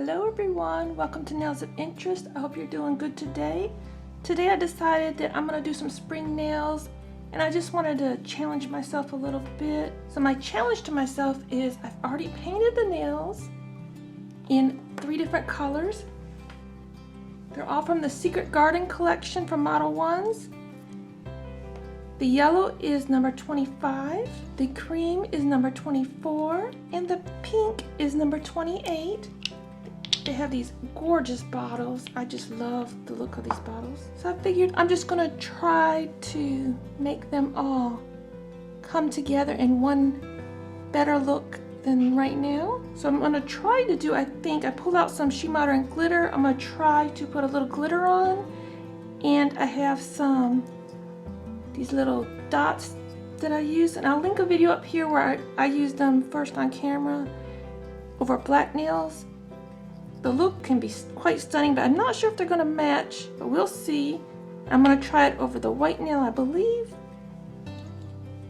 Hello everyone, welcome to Nails of Interest. I hope you're doing good today. Today I decided that I'm going to do some spring nails and I just wanted to challenge myself a little bit. So my challenge to myself is I've already painted the nails in 3 different colors. They're all from the Secret Garden collection from Modelones. The yellow is number 25, the cream is number 24, and the pink is number 28. They have these gorgeous bottles. I just love the look of these bottles. So I figured I'm just gonna try to make them all come together in one better look than right now. So I'm gonna try to do, I pulled out some SheModern glitter. I'm gonna try to put a little glitter on. And I have these little dots that I use. And I'll link a video up here where I used them first on camera over black nails. The look can be quite stunning, but I'm not sure if they're going to match, but we'll see. I'm going to try it over the white nail, I believe.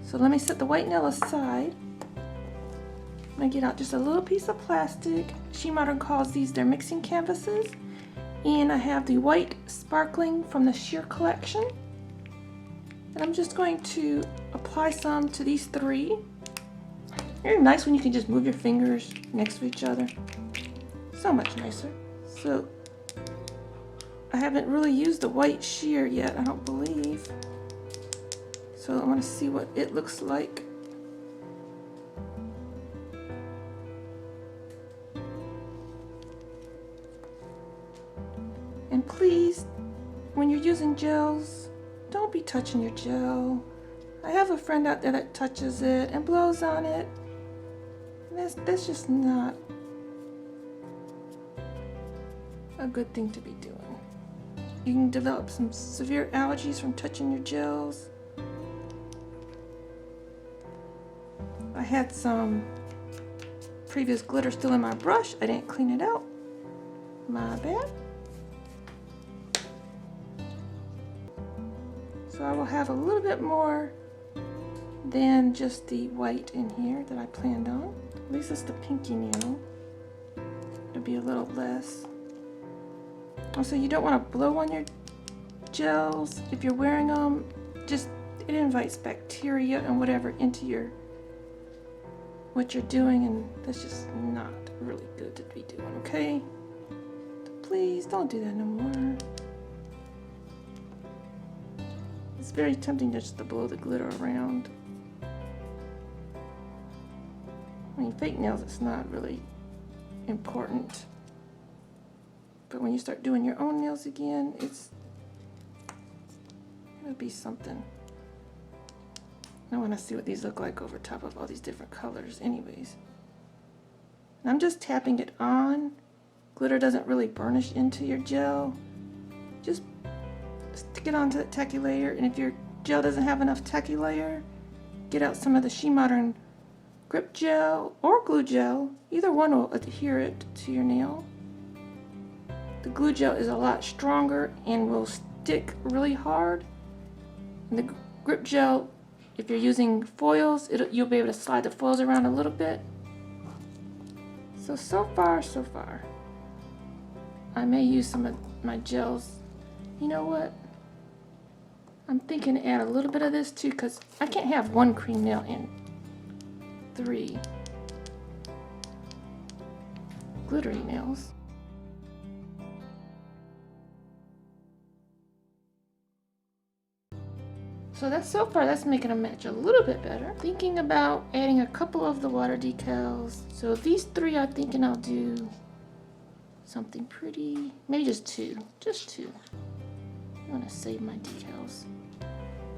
So let me set the white nail aside. I'm going to get out just a little piece of plastic. SheModern calls these their mixing canvases. And I have the white sparkling from the sheer collection. And I'm just going to apply some to these 3. Very nice when you can just move your fingers next to each other. So much nicer. So I haven't really used the white sheer yet, I don't believe. So I want to see what it looks like. And please, when you're using gels, don't be touching your gel. I have a friend out there that touches it and blows on it. That's just not a good thing to be doing. You can develop some severe allergies from touching your gels. I had some previous glitter still in my brush. I didn't clean it out. My bad. So I will have a little bit more than just the white in here that I planned on. At least it's the pinky nail. It'll be a little less. Also, you don't want to blow on your gels if you're wearing them. It invites bacteria and whatever into what you're doing, and that's just not really good to be doing, okay? So please don't do that no more. It's very tempting just to blow the glitter around. I mean, fake nails, it's not really important. But when you start doing your own nails again, it'll be something. I want to see what these look like over top of all these different colors anyways. And I'm just tapping it on. Glitter doesn't really burnish into your gel. Just stick it onto the tacky layer, and if your gel doesn't have enough tacky layer, get out some of the SheModern grip gel or glue gel. Either one will adhere it to your nail. The glue gel is a lot stronger and will stick really hard. And the grip gel, if you're using foils, you'll be able to slide the foils around a little bit. So far, so far. I may use some of my gels. You know what? I'm thinking to add a little bit of this too, because I can't have 1 cream nail and 3 glittery nails. So that's making them match a little bit better. Thinking about adding a couple of the water decals. So these 3, I'm thinking I'll do something pretty, maybe just 2. I want to save my decals.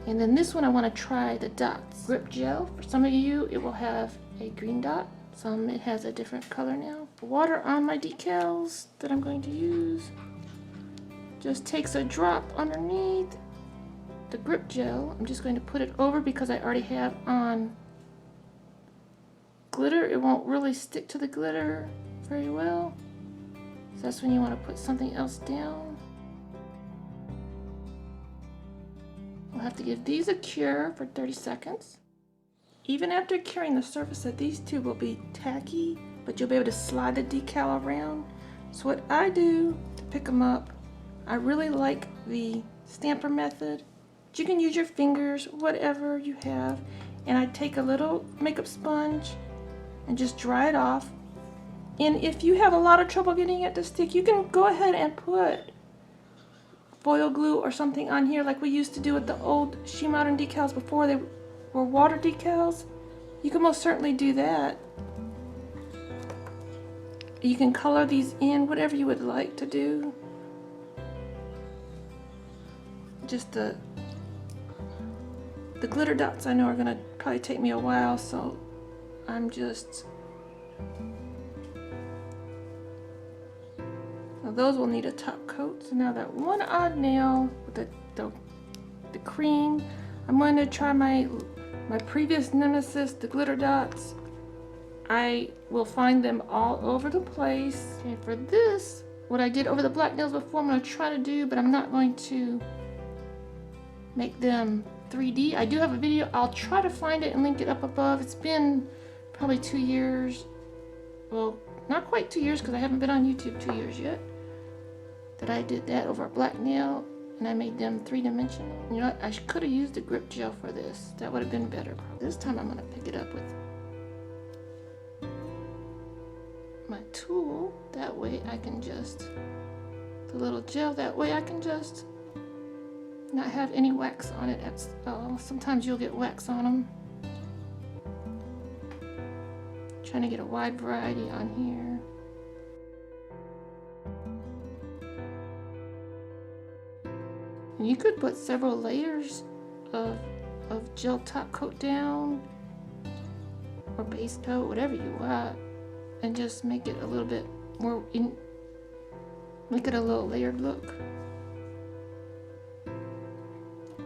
And then this one I want to try the dots. Grip gel, for some of you it will have a green dot. Some it has a different color now. Water on my decals that I'm going to use. Just takes a drop underneath the grip gel. I'm just going to put it over because I already have on glitter. It won't really stick to the glitter very well. So that's when you want to put something else down. We'll have to give these a cure for 30 seconds. Even after curing, the surface of these 2 will be tacky, but you'll be able to slide the decal around. So what I do to pick them up, I really like the stamper method. You can use your fingers, whatever you have, and I take a little makeup sponge and just dry it off. And if you have a lot of trouble getting it to stick, you can go ahead and put foil glue or something on here like we used to do with the old SheModern decals before they were water decals. You can most certainly do that. You can color these in, whatever you would like to do. Just the glitter dots I know are gonna probably take me a while, so I'm just... Now those will need a top coat. So now that one odd nail with the cream, I'm going to try my previous nemesis, the glitter dots. I will find them all over the place. Okay, for this, what I did over the black nails before, I'm going to try to do, but I'm not going to make them 3D. I do have a video. I'll try to find it and link it up above. It's been probably 2 years. Well, not quite 2 years because I haven't been on YouTube 2 years yet. That I did that over a black nail and I made them 3-dimensional. You know what? I could have used a grip gel for this. That would have been better. This time I'm going to pick it up with my tool. That way I can just, the little gel, that way I can just not have any wax on it. Sometimes you'll get wax on them. Trying to get a wide variety on here. And you could put several layers of gel top coat down or base coat, whatever you want, and just make it a little bit more make it a little layered look.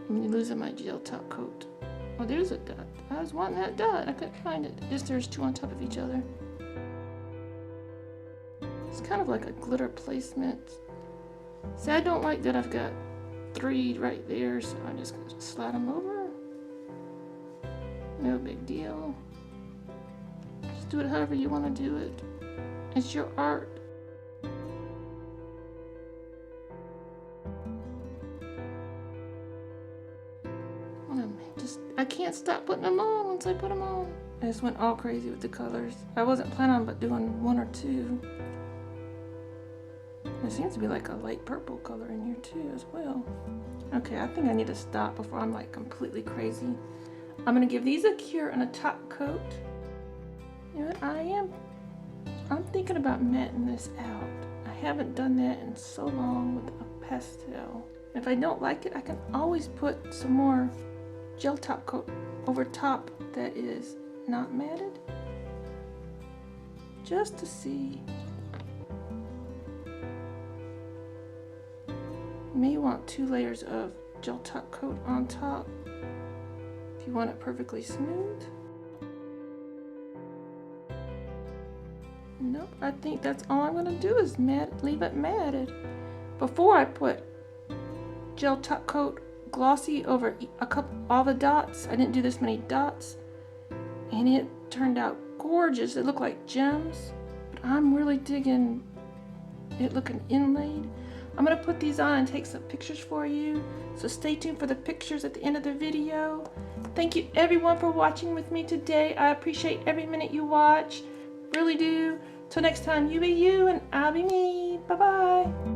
I'm losing my gel top coat. Oh, there's a dot. I was wanting that dot. I couldn't find it. Just there's two on top of each other. It's kind of like a glitter placement. See, I don't like that I've got 3 right there, so I'm just going to slide them over. No big deal. Just do it however you want to do it. It's your art. I can't stop putting them on once I put them on. I just went all crazy with the colors. I wasn't planning on but doing 1 or 2. There seems to be like a light purple color in here too as well. Okay, I think I need to stop before I'm like completely crazy. I'm gonna give these a cure and a top coat. You know what, I'm thinking about matting this out. I haven't done that in so long with a pastel. If I don't like it, I can always put some more gel top coat over top that is not matted, just to see. You may want 2 layers of gel top coat on top if you want it perfectly smooth. Nope, I think that's all I'm going to do is leave it matted. Before I put gel top coat glossy over all the dots. I didn't do this many dots, and it turned out gorgeous. It looked like gems, but I'm really digging it looking inlaid. I'm gonna put these on and take some pictures for you, so stay tuned for the pictures at the end of the video. Thank you everyone for watching with me today. I appreciate every minute you watch, really do. Till next time, you be you and I'll be me. Bye bye.